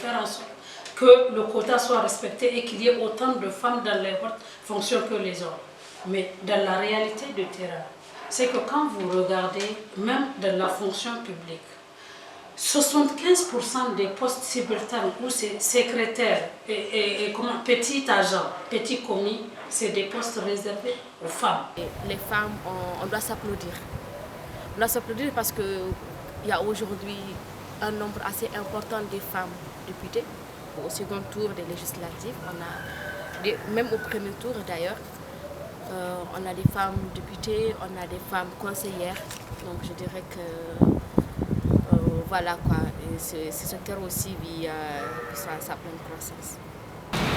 faire en sorte que le quota soit respecté et qu'il y ait autant de femmes dans les hautes fonctions que les hommes. Mais dans la réalité de terrain, c'est que quand vous regardez, même dans la fonction publique, 75% des postes subalternes ou secrétaires et petits agents, petits commis, c'est des postes réservés aux femmes. Les femmes, on doit s'applaudir. On doit s'applaudir parce qu'il y a aujourd'hui un nombre assez important de femmes députées. Au second tour des législatives, même au premier tour d'ailleurs, on a des femmes députées, on a des femmes conseillères. Donc je dirais que voilà quoi, ce secteur aussi vit sa pleine croissance.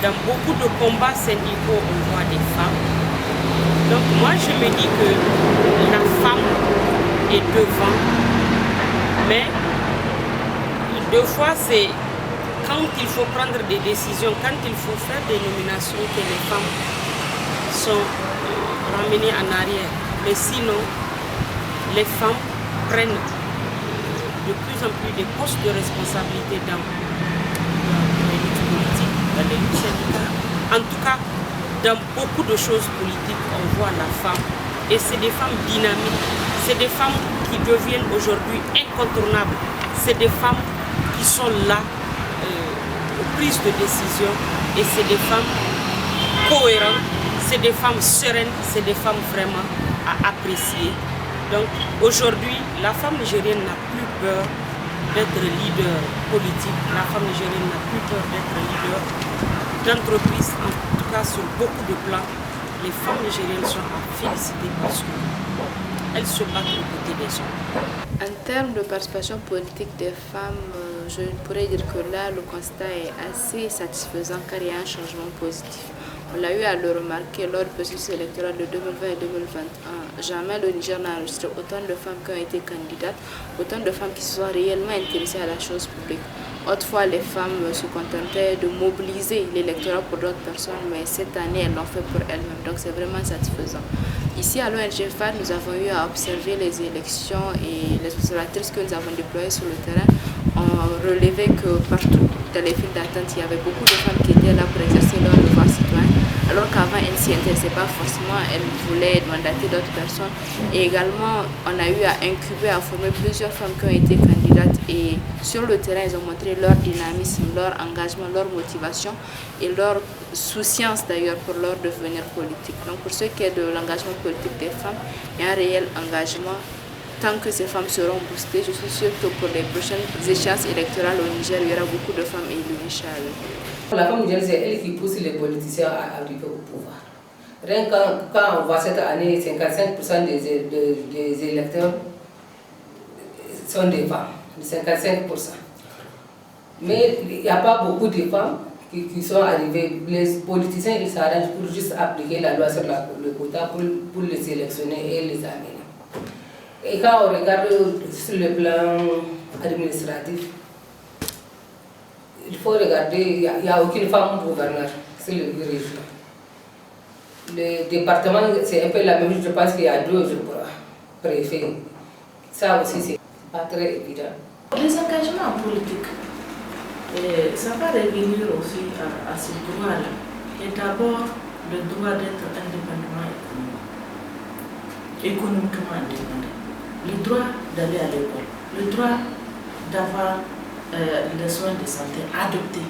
Dans beaucoup de combats syndicaux, on voit des femmes. Donc moi je me dis que la femme est devant, mais deux fois c'est quand il faut prendre des décisions, quand il faut faire des nominations, que les femmes sont ramenées en arrière. Mais sinon, les femmes prennent de plus en plus des postes de responsabilité dans les luttes politiques, dans les luttes syndicales. En tout cas, dans beaucoup de choses politiques, on voit la femme. Et c'est des femmes dynamiques, c'est des femmes qui deviennent aujourd'hui incontournables. C'est des femmes qui sont là aux prises de décision. Et c'est des femmes cohérentes, c'est des femmes sereines, c'est des femmes vraiment à apprécier. Donc aujourd'hui, la femme nigérienne n'a plus peur d'être leader politique. La femme nigérienne n'a plus peur d'être leader d'entreprise. En tout cas, sur beaucoup de plans, les femmes nigériennes sont à féliciter parce qu'elles se battent aux côtés des hommes. En termes de participation politique des femmes, je pourrais dire que là, le constat est assez satisfaisant car il y a un changement positif. On l'a eu à le remarquer lors du processus électoral de 2020 et 2021. Jamais le Niger n'a enregistré autant de femmes qui ont été candidates, autant de femmes qui se sont réellement intéressées à la chose publique. Autrefois, les femmes se contentaient de mobiliser l'électorat pour d'autres personnes, mais cette année, elles l'ont fait pour elles-mêmes. Donc, c'est vraiment satisfaisant. Ici, à l'ONG FAD, nous avons eu à observer les élections et les observatrices que nous avons déployées sur le terrain ont relevé que partout dans les files d'attente, il y avait beaucoup de femmes qui étaient là pour exercer leur devoir citoyen, alors qu'avant, elles ne s'y intéressaient pas forcément, elles voulaient mandater d'autres personnes. Et également, on a eu à incuber, à former plusieurs femmes qui ont été candidates et sur le terrain, elles ont montré leur dynamisme, leur engagement, leur motivation et leur souciance d'ailleurs pour leur devenir politique. Donc pour ce qui est de l'engagement politique des femmes, il y a un réel engagement. Tant que ces femmes seront boostées, je suis sûre que pour les prochaines échéances électorales au Niger, il y aura beaucoup de femmes élues, Inch'Allah. La femme nigérienne, c'est elle qui pousse les politiciens à arriver au pouvoir. Rien que quand on voit cette année, 55% des électeurs sont des femmes, 55%. Mais il n'y a pas beaucoup de femmes qui sont arrivées. Les politiciens, ils s'arrangent pour juste appliquer la loi sur le quota pour les sélectionner et les amener. Et quand on regarde sur le plan administratif, il faut regarder, il n'y a aucune femme gouverneur, c'est le région. Le département, c'est un peu la même chose, je pense qu'il y a deux, je crois, préfets. Ça aussi, c'est pas très évident. Les engagements politiques, ça va revenir aussi à ce droit-là. Et d'abord, le droit d'être indépendamment économiquement indépendant. Le droit d'aller à l'école, le droit d'avoir les soins de santé adoptés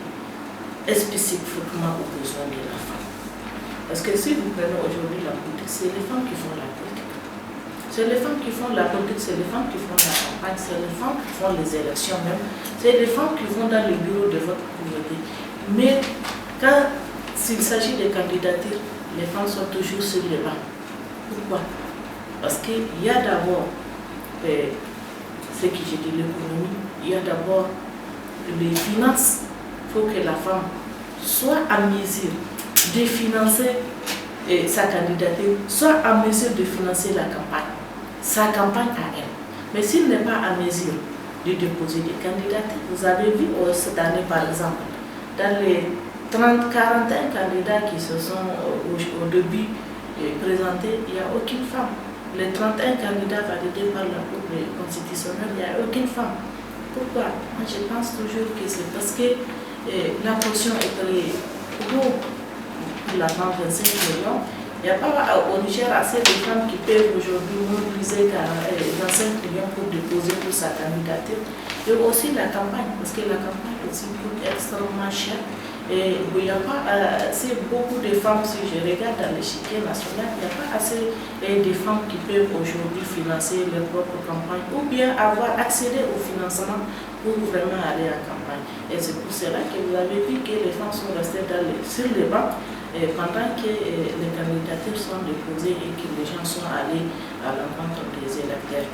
spécifiquement aux besoins de la femme. Parce que si vous prenez aujourd'hui la politique, c'est les femmes qui font la politique. C'est les femmes qui font la politique, c'est les femmes qui font la campagne, c'est les femmes qui font les élections même, c'est les femmes qui vont dans le bureau de votre communauté. Mais quand s'il s'agit de candidatures, les femmes sont toujours sur les bancs. Pourquoi? Parce qu'il y a d'abord ce que j'ai dit, l'économie, il y a d'abord les finances. Il faut que la femme soit en mesure de financer sa candidature, soit en mesure de financer la campagne, sa campagne à elle. Mais s'il n'est pas en mesure de déposer des candidatures, vous avez vu cette année par exemple, dans les 41 candidats qui se sont au début présentés, il n'y a aucune femme. Les 31 candidats validés par la Cour constitutionnelle, il n'y a aucune femme. Pourquoi? Moi, je pense toujours que c'est parce que la portion est très gros pour la femme, 25 millions. Il n'y a pas au Niger assez de femmes qui peuvent aujourd'hui mobiliser 25 millions pour déposer pour sa candidature. Et aussi la campagne, parce que la campagne aussi coûte extrêmement cher. Et il n'y a pas assez beaucoup de femmes, si je regarde dans l'échiquier national, il n'y a pas assez de femmes qui peuvent aujourd'hui financer leur propre campagne ou bien avoir accédé au financement pour vraiment aller en campagne. Et c'est pour cela que vous avez vu que les femmes sont restées sur les bancs pendant que les candidatures sont déposées et que les gens sont allés à l'encontre des électeurs.